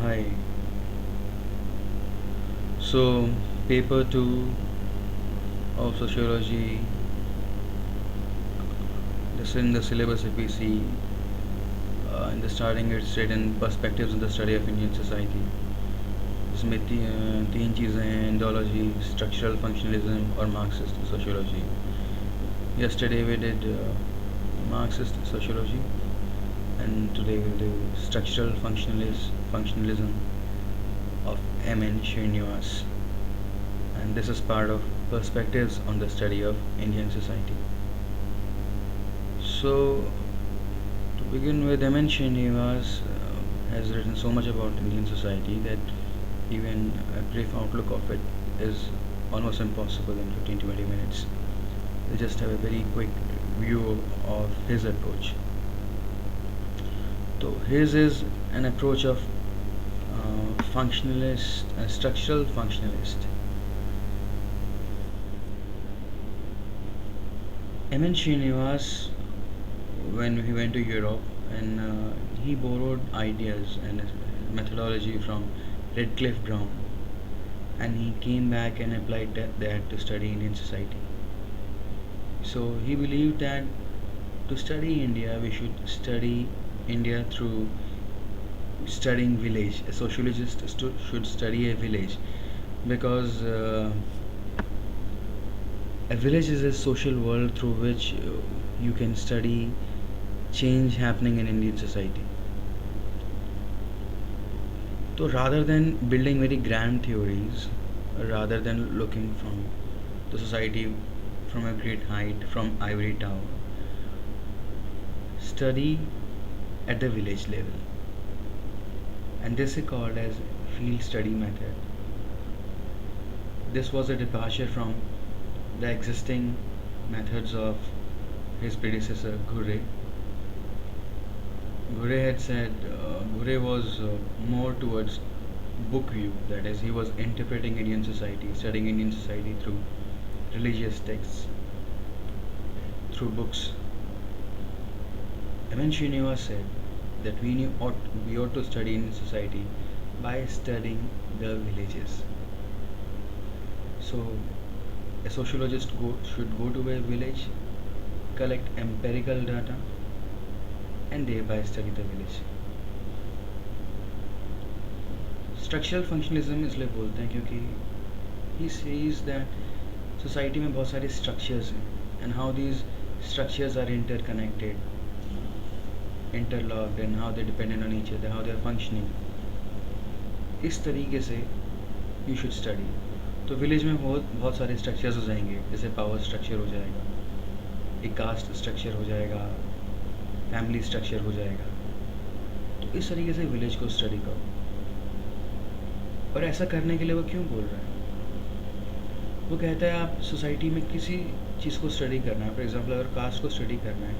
Hi. So, paper 2 of sociology, this in the syllabus if we see, in the starting it's written perspectives in the study of Indian society. इसमें तीन चीज़ें हैं, Indology, structural functionalism और Marxist sociology. Yesterday we did Marxist sociology, and today we'll do structural functionalism of M.N. Srinivas. And this is part of perspectives on the study of Indian society. So, to begin with, M.N. Srinivas has written so much about Indian society that even a brief outlook of it is almost impossible in 15-20 minutes. We'll just have a very quick view of his approach. So his is an approach of functionalist, structural functionalist. M.N. Srinivas, when he went to Europe, and he borrowed ideas and methodology from Redcliffe Brown, and he came back and applied that to study Indian society. So he believed that to study India, we should study India through studying village. A sociologist should study a village because a village is a social world through which you can study change happening in Indian society. So rather than building very grand theories, rather than looking from the society from a great height, from ivory tower, study at the village level. And this is called as field study method. This was a departure from the existing methods of his predecessor Ghurre. Ghurre had said Ghurre was more towards book view, that is, he was interpreting Indian society, studying Indian society through religious texts, through books. M.N. Srinivas said that we ought to study Indian society by studying the villages. So, a sociologist should go to a village, collect empirical data, and thereby study the village. Structural functionalism इसलिए बोलते हैं क्योंकि ही says that society में बहुत सारे structures हैं and how these structures are interconnected, interlocked, and how they dependent on each other, how they are functioning. इस तरीके से यू शुड स्टडी. तो विलेज में बहुत सारे स्ट्रक्चर्स हो जाएंगे, जैसे पावर स्ट्रक्चर हो जाएगा, एक कास्ट स्ट्रक्चर हो जाएगा, फैमिली स्ट्रक्चर हो जाएगा. तो इस तरीके से विलेज को स्टडी करो. और ऐसा करने के लिए वो क्यों बोल रहा है? वो कहता है आप सोसाइटी में किसी चीज़ को स्टडी करना है, फॉर एग्जांपल अगर कास्ट को स्टडी करना है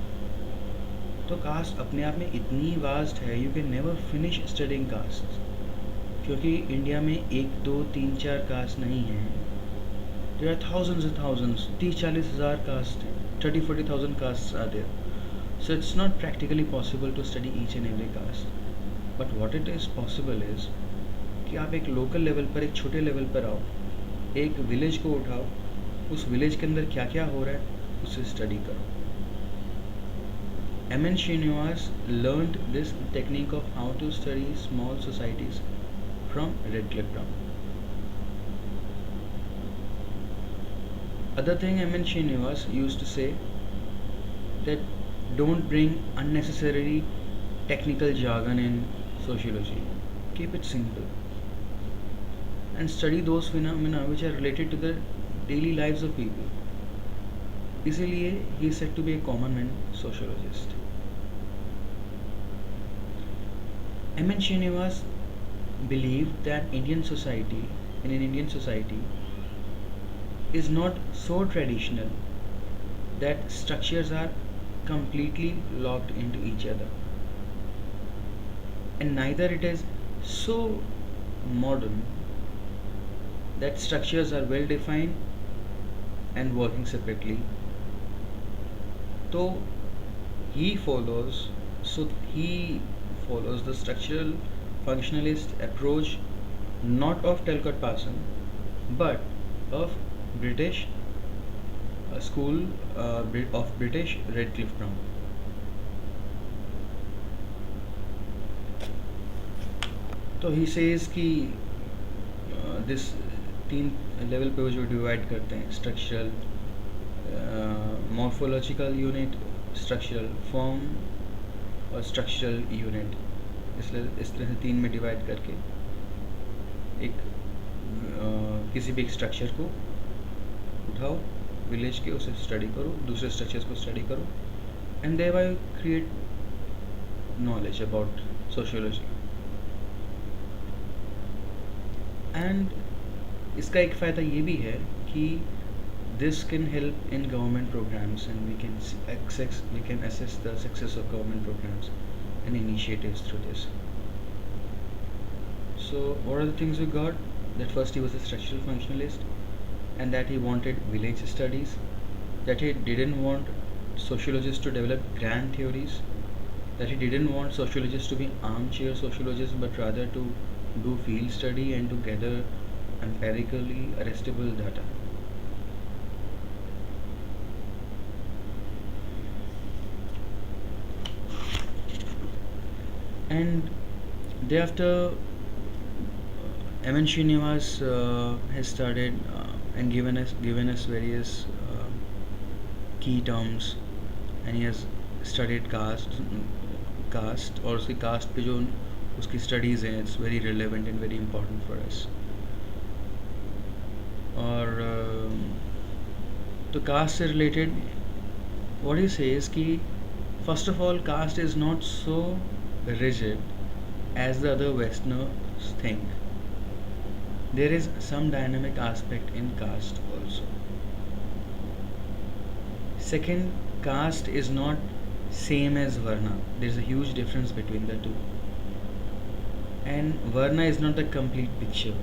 तो कास्ट अपने आप में इतनी वास्ट है, you can never finish studying caste. क्योंकि इंडिया में 1, 2, 3, 4 कास्ट नहीं है, there are thousands and thousands, 30-40 हज़ार कास्ट हैं, 30-40,000 caste are there. So it's not practically possible to study each and every caste. But what it is possible is कि आप एक local level पर, एक छोटे लेवल पर आओ, एक विलेज को उठाओ, उस विलेज के अंदर क्या क्या हो रहा है उसे स्टडी करो. M.N. Srinivas learned this technique of how to study small societies from Redcliffe Brown. Other thing M.N. Srinivas used to say that don't bring unnecessary technical jargon in sociology. Keep it simple and study those phenomena which are related to the daily lives of people. इसीलिए he is said to be a common man sociologist. M.N. Srinivas believed that in an Indian society is not so traditional that structures are completely locked into each other, and neither it is so modern that structures are well defined and working separately. So he follows the structural functionalist approach, not of Talcott Parson, but of British school of British Redcliffe Brown. तो ही says कि this 3 level पे वो जो divide करते हैं, structural, morphological unit, structural form और structural unit, इसलिए इस तरह से 3 में डिवाइड करके एक किसी भी एक स्ट्रक्चर को उठाओ विलेज के, उसे स्टडी करो, दूसरे स्ट्रक्चर्स को स्टडी करो, and thereby create knowledge about sociology. And इसका एक फ़ायदा ये भी है कि this can help in government programs, and we can assess the success of government programs and initiatives through this. So what are the things we got? That first, he was a structural functionalist, and that he wanted village studies, that he didn't want sociologists to develop grand theories, that he didn't want sociologists to be armchair sociologists, but rather to do field study and to gather empirically arrestable data. And thereafter, M.N. Srinivas has started and given us various key terms, and he has studied caste और उसकी caste पे जो उसकी studies हैं, it's very relevant and very important for us. और तो caste से related what he says कि first of all, caste is not so rigid as the other Westerners think. There is some dynamic aspect in caste also. Second, caste is not same as Varna. There is a huge difference between the two. And Varna is not the complete picture,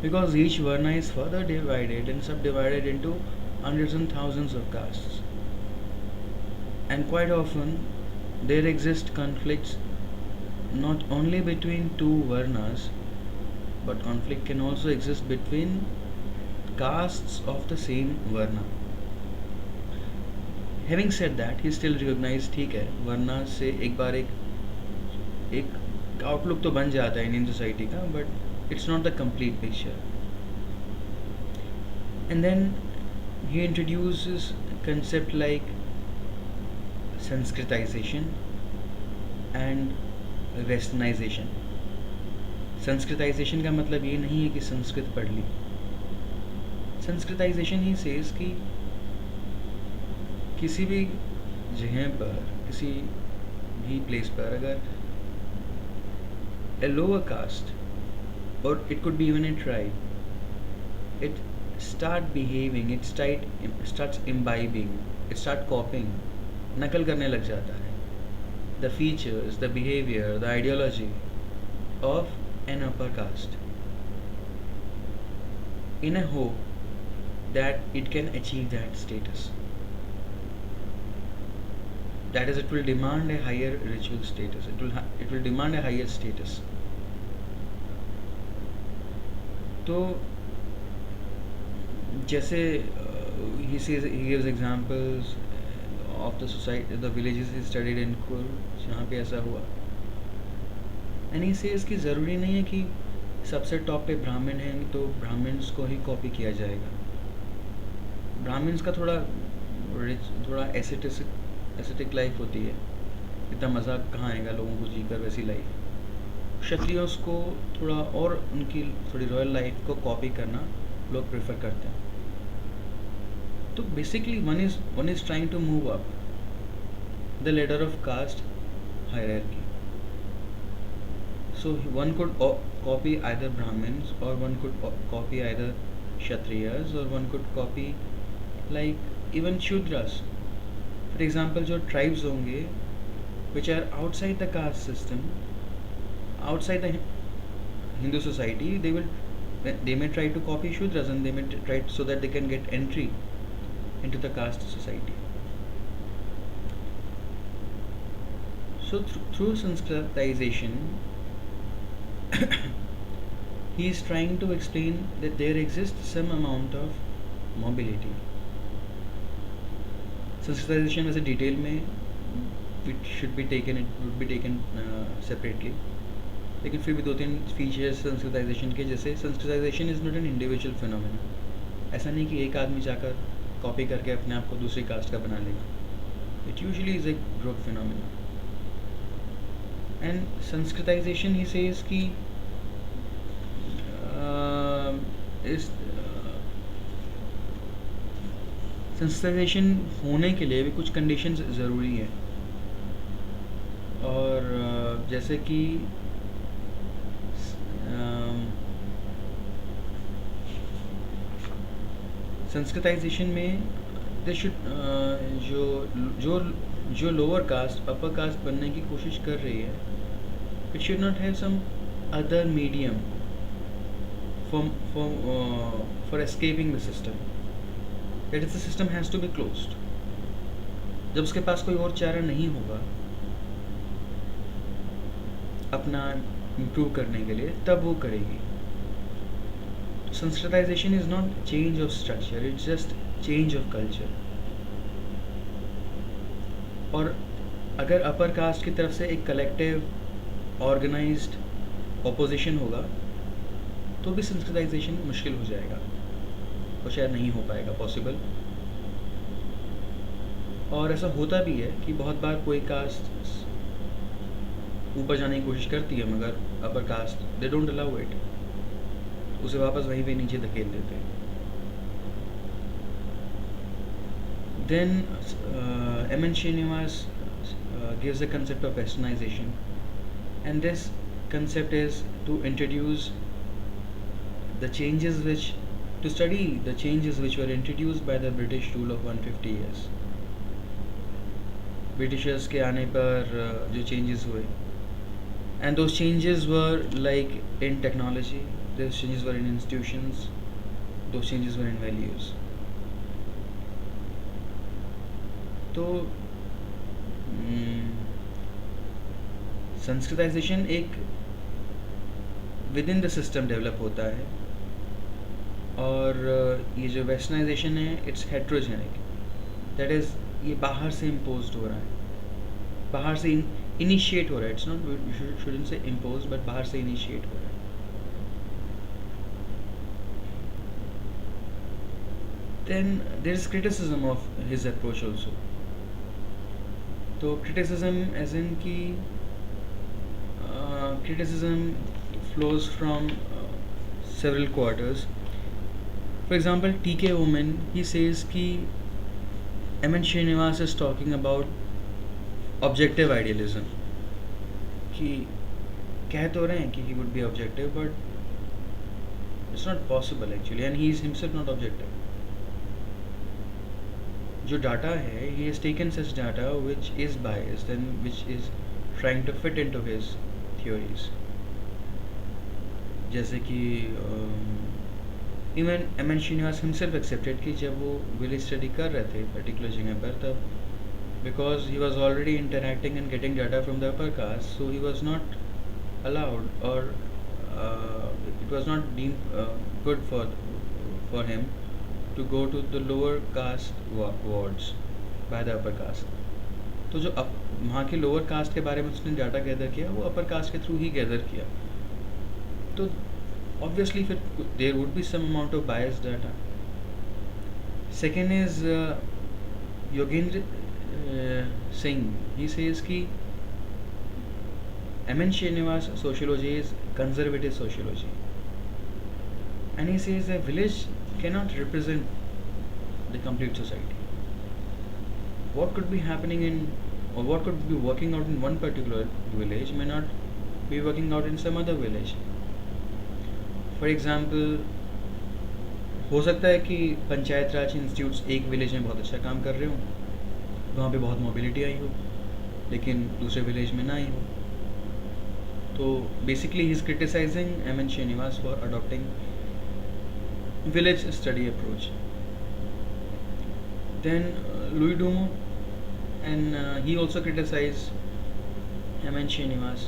because each Varna is further divided and subdivided into hundreds and thousands of castes. And quite often there exist conflicts not only between two Varnas, but conflict can also exist between castes of the same Varna. Having said that, he still recognized ठीक है, Varna से एक बार एक outlook तो बन जाता है Indian society का, but it's not the complete picture. And then he introduces a concept like Sanskritization and Westernization. Sanskritization का मतलब ये नहीं है कि संस्कृत पढ़ ली. Sanskritization ही says कि किसी भी जगह पर, किसी भी प्लेस पर अगर a lower caste, or it could be even a tribe, it start behaving, it starts imbibing, it start copying, नकल करने लग जाता है the features, the behavior, the ideology of an upper caste in a hope that it can achieve that status. That is, it will demand a higher ritual status. It will demand a higher status. तो जैसे he gives examples of the society, the villages he studied in Kur, जहाँ पे ऐसा हुआ. And he says कि ज़रूरी नहीं है कि सबसे टॉप पे ब्राह्मण हैं तो ब्राह्मण्स को ही कॉपी किया जाएगा. ब्राह्मण्स का थोड़ा एस्थेटिक लाइफ होती है, इतना मज़ा कहाँ आएगा लोगों को जीकर वैसी लाइफ. क्षत्रियों को थोड़ा और उनकी थोड़ी रॉयल लाइफ को कॉपी करना लोग प्रेफर करते हैं. तो basically one is trying to move up the ladder of caste hierarchy. So one could copy either Brahmins, or one could copy either Kshatriyas, or one could copy like even Shudras. For example, जो tribes होंगे which are outside the caste system, outside the Hindu society, they may try to copy Shudras, and they may try so that they can get entry into the caste society. So through Sanskritization, he is trying to explain that there exists some amount of mobility. Sensitization वैसे detail में it would be taken separately, लेकिन फिर भी दो तीन features sensitisation के, जैसे sensitisation is not an individual phenomena. ऐसा नहीं कि एक आदमी जाकर कॉपी करके अपने आप को दूसरी कास्ट का बना लेगा. It usually is a group phenomena. And Sanskritisation he says कि इस सेंसिटाइजेशन होने के लिए भी कुछ कंडीशंस ज़रूरी है. और जैसे कि संस्कृताइजेशन में दे शुड जो जो जो लोअर कास्ट अपर कास्ट बनने की कोशिश कर रही है, it should not have some other medium for escaping the system. That is the system has to be closed. जब उसके पास कोई और चारा नहीं होगा अपना इम्प्रूव करने के लिए, तब वो करेगी. Sanskritisation is not change of structure, it's just change of culture. और अगर अपर कास्ट की तरफ से एक कलेक्टिव ऑर्गेनाइज्ड ऑपोजिशन होगा तो भी संस्कृताइजेशन मुश्किल हो जाएगा, और शायद नहीं हो पाएगा पॉसिबल. और ऐसा होता भी है कि बहुत बार कोई कास्ट ऊपर जाने की कोशिश करती है, मगर upper caste they don't allow it, उसे वापस वहीं पे नीचे धकेल देते हैं. Then M N Srinivas gives the concept of westernization, and this concept is to introduce the changes which to study the changes which were introduced by the British rule of 150 years. Britishers के आने पर जो changes हुए, and those changes were like in technology, those changes were in institutions, those changes were in values. तो Sanskritisation एक with in the system develop होता है, और ये जो वेस्टर्नाइजेशन है इट्स हेट्रोजेनिक. दैट इज़ ये बाहर से इम्पोज्ड हो रहा है, बाहर से इनिशिएट हो रहा है. इट्स नॉट, शुडंट से इम्पोज, बट बाहर से इनिशिएट हो रहा है. Then there is criticism of his approach also. तो क्रिटिसिज्म एज इन की criticism flows from several quarters. For example, TK Oman, he says कि M.N. Srinivas is talking about objective idealism, कि कह तो रहे हैं कि he would be objective, but it's not possible actually, and he is himself not objective. जो data है, he has taken such data which is biased and which is trying to fit into his theories. जैसे कि even M N Srinivas himself accepted कि जब वो village study कर रहे थे पर्टिकुलर जगह पर, तब because he was already interacting and getting data from the upper caste, so he was not allowed, और it was not deem good for him to go to the lower caste wards by the upper caste. तो जो वहाँ के lower caste के बारे में उसने data gather किया, वो अपर कास्ट के थ्रू ही गैदर किया. तो ऑब्वियसली फिर there would be some amount of bias data. Second is Yogendra Singh, he says कि M N Srinivas sociology is conservative sociology, and he says that village cannot represent the complete society. What could be happening in, or what could be working out in one particular village may not be working out in some other village. For example, हो सकता है कि पंचायत राज institutes एक village में बहुत अच्छा काम कर रहे हो, वहाँ पे बहुत मोबिलिटी आई हो, लेकिन दूसरे विलेज में ना आई हो. तो basically he is criticising M N Srinivas for adopting village study approach. Then Louis Dumont, and he also criticized M.N. Srinivas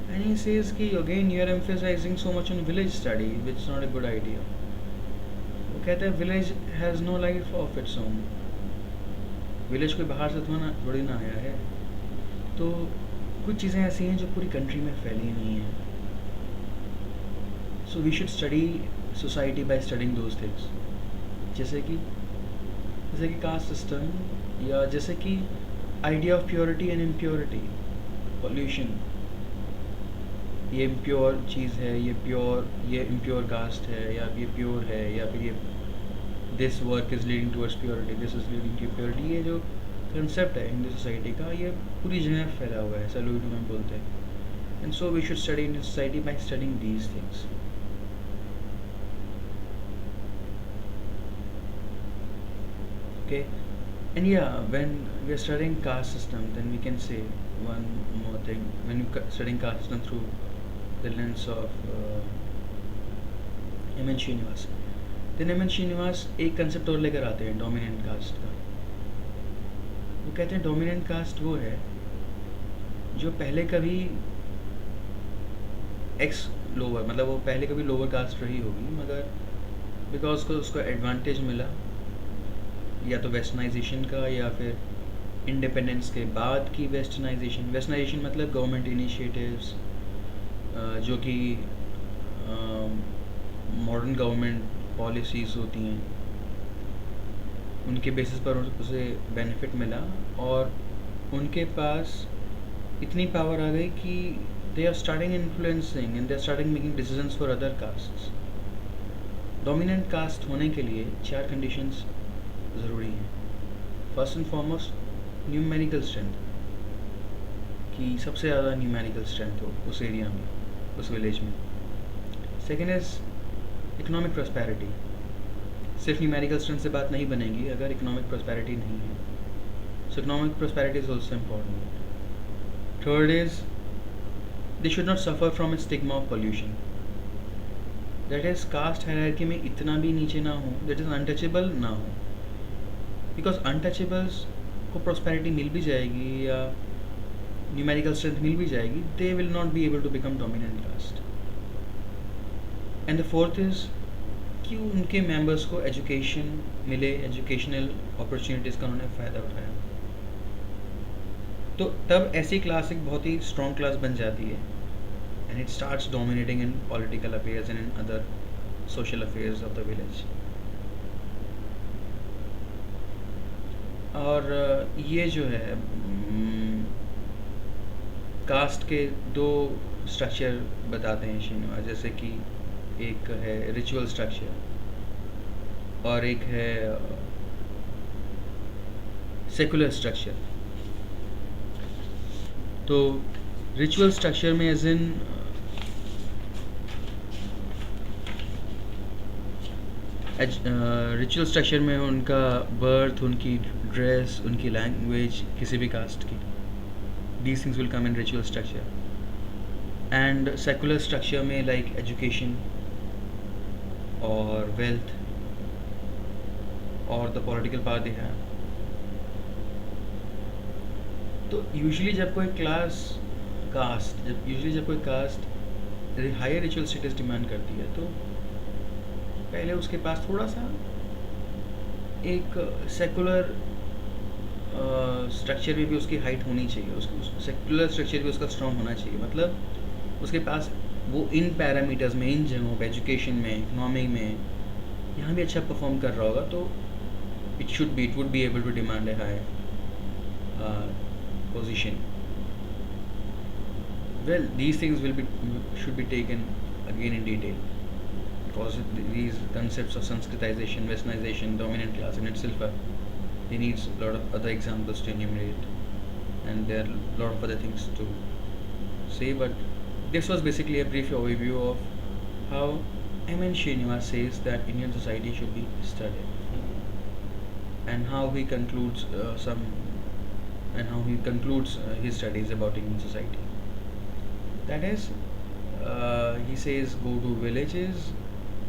And he says कि again you are emphasizing so much on village study, which is not a good idea. वो कहता है village has no life of its own. Village कोई बाहर से थोड़ी ना आया है. तो कुछ चीज़ें ऐसी हैं जो पूरी कंट्री में फैली नहीं हैं. So we should study society by studying those things. जैसे कि कास्ट सिस्टम, या जैसे कि idea of purity and impurity, pollution. ये इम्प्योर चीज़ है, ये इम्प्योर कास्ट है, या ये प्योर है, या फिर ये this work is leading towards purity, this is leading to purity. ये जो कंसेप्ट है इंडियन सोसाइटी का, ये पूरी जगह फैला हुआ है, सैल्यूट में बोलते हैं. And so we should study Indian society by studying these things. Okay, and yeah, when we are studying caste system, then we can say one more thing. When you studying caste system through the lens of M.N. Srinivas, then M.N. Srinivas एक concept और लेकर आते हैं dominant caste का. वो कहते हैं dominant caste वो है जो पहले कभी एक्स लोअर, मतलब वो पहले कभी लोअर कास्ट रही होगी, मगर बिकॉज को उसको एडवांटेज मिला, या तो वेस्टर्नाइजेशन का, या फिर इंडिपेंडेंस के बाद की वेस्टर्नाइजेशन मतलब गवर्नमेंट इनिशिएटिव्स जो कि मॉडर्न गवर्नमेंट पॉलिसीज़ होती हैं, उनके बेसिस पर उसे बेनिफिट मिला, और उनके पास इतनी पावर आ गई कि they are starting influencing and they are starting making decisions for other castes. Dominant caste होने के लिए 4 कंडीशंस ज़रूरी है. First and foremost numerical strength, कि सबसे ज़्यादा न्यूमेरिकल स्ट्रेंथ हो उस एरिया में, उस विलेज में. Second is economic prosperity. सिर्फ न्यूमेरिकल स्ट्रेंथ से बात नहीं बनेगी अगर इकोनॉमिक प्रॉस्पेरिटी नहीं है. So economic prosperity is also important. Third is they should not suffer from a stigma of pollution. That is caste hierarchy में इतना भी नीचे ना हो, दैट इज़ अनटचेबल ना हो. बिकॉज अनटचेबल्स को प्रॉस्पेरिटी मिल भी जाएगी या न्यूमेरिकल स्ट्रेंथ मिल भी जाएगी, they will not be able to become dominant caste. And the fourth is कि उनके मेंबर्स को एजुकेशन मिले, एजुकेशनल अपॉर्चुनिटीज़ का उन्होंने फ़ायदा उठाया. तो तब ऐसी क्लास एक बहुत ही स्ट्रॉन्ग क्लास बन जाती है, and it starts dominating in political affairs and in other social affairs of the village. और ये जो है कास्ट के 2 स्ट्रक्चर बताते हैं श्रीनिवास, जैसे कि एक है रिचुअल स्ट्रक्चर और एक है सेकुलर स्ट्रक्चर. तो रिचुअल स्ट्रक्चर में एज इन रिचुअल स्ट्रक्चर में उनका बर्थ, उनकी ड्रेस, उनकी लैंग्वेज, किसी भी कास्ट की, these things will come in ritual structure. And secular structure में like education और wealth और the political power they have. तो यूजुअली जब कोई caste higher ritual status demand करती है, तो पहले उसके पास थोड़ा सा एक सेकुलर स्ट्रक्चर में भी उसकी हाइट होनी चाहिए, उसको सेकुलर स्ट्रक्चर भी उसका स्ट्रॉन्ग होना चाहिए. मतलब उसके पास वो इन पैरामीटर्स में, इन जगहों पे, एजुकेशन में, इकोनॉमी में, यहाँ भी अच्छा परफॉर्म कर रहा होगा, तो it would be able to demand a high position. Well, these things should be taken again in detail, because these concepts of Sanskritization, Westernization, dominant class in itself it needs a lot of other examples to enumerate, and there are a lot of other things to say, but this was basically a brief overview of how M.N. Srinivas says that Indian society should be studied, and how he concludes his studies about Indian society. That is, he says go to villages,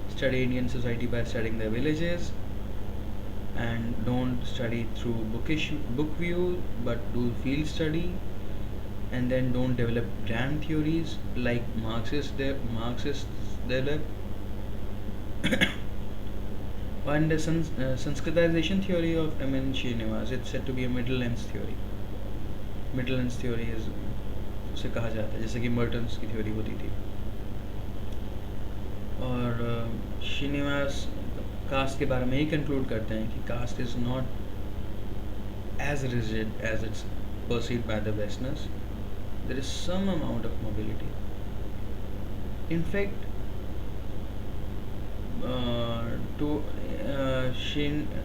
study Indian society by studying the villages, and don't study through book view, but do field study, and then don't develop grand theories like Marxists develop. And the Sanskritization theory of M.N. Srinivas, it's said to be a middle length theory. Middle lens theory उसे कहा जाता है, जैसे कि मर्टन्स की theory होती थी. और श्रीनिवास कास्ट के बारे में ही कंक्लूड करते हैं कि caste is not as rigid as it's perceived by the Westerners. There is some amount of mobility. In fact, to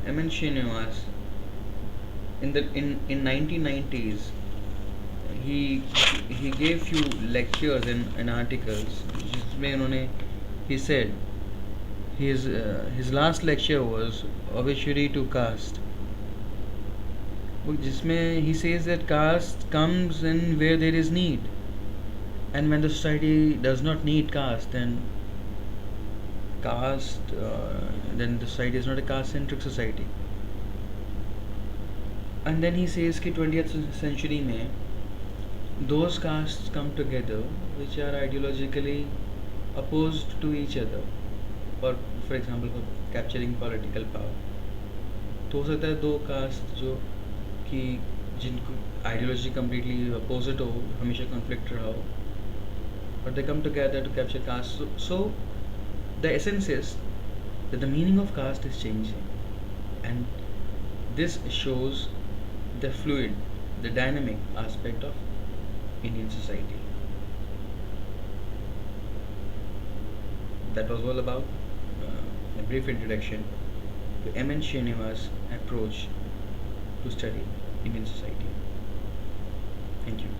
M.N. Srinivas in 1990s, he gave few lectures and articles जिसमें उन्होंने he said his last lecture was obituary to caste, जिसमें he says that caste comes in where there is need, and when the society does not need caste, then the society is not a caste centric society. And then he says कि 20th century में those castes come together which are ideologically opposed to each other, for example for capturing political power. तो हो सकता है दो cast जो कि जिनको आइडियोलॉजी कम्प्लीटली अपोजिट हो, हमेशा कॉन्फ्लिक्ट रहा हो, but they come together to capture caste. So the essence is that the meaning of caste is changing, and this shows the fluid, the dynamic aspect of Indian society. That was all about a brief introduction to M.N. Srinivas' approach to study Indian society. Thank you.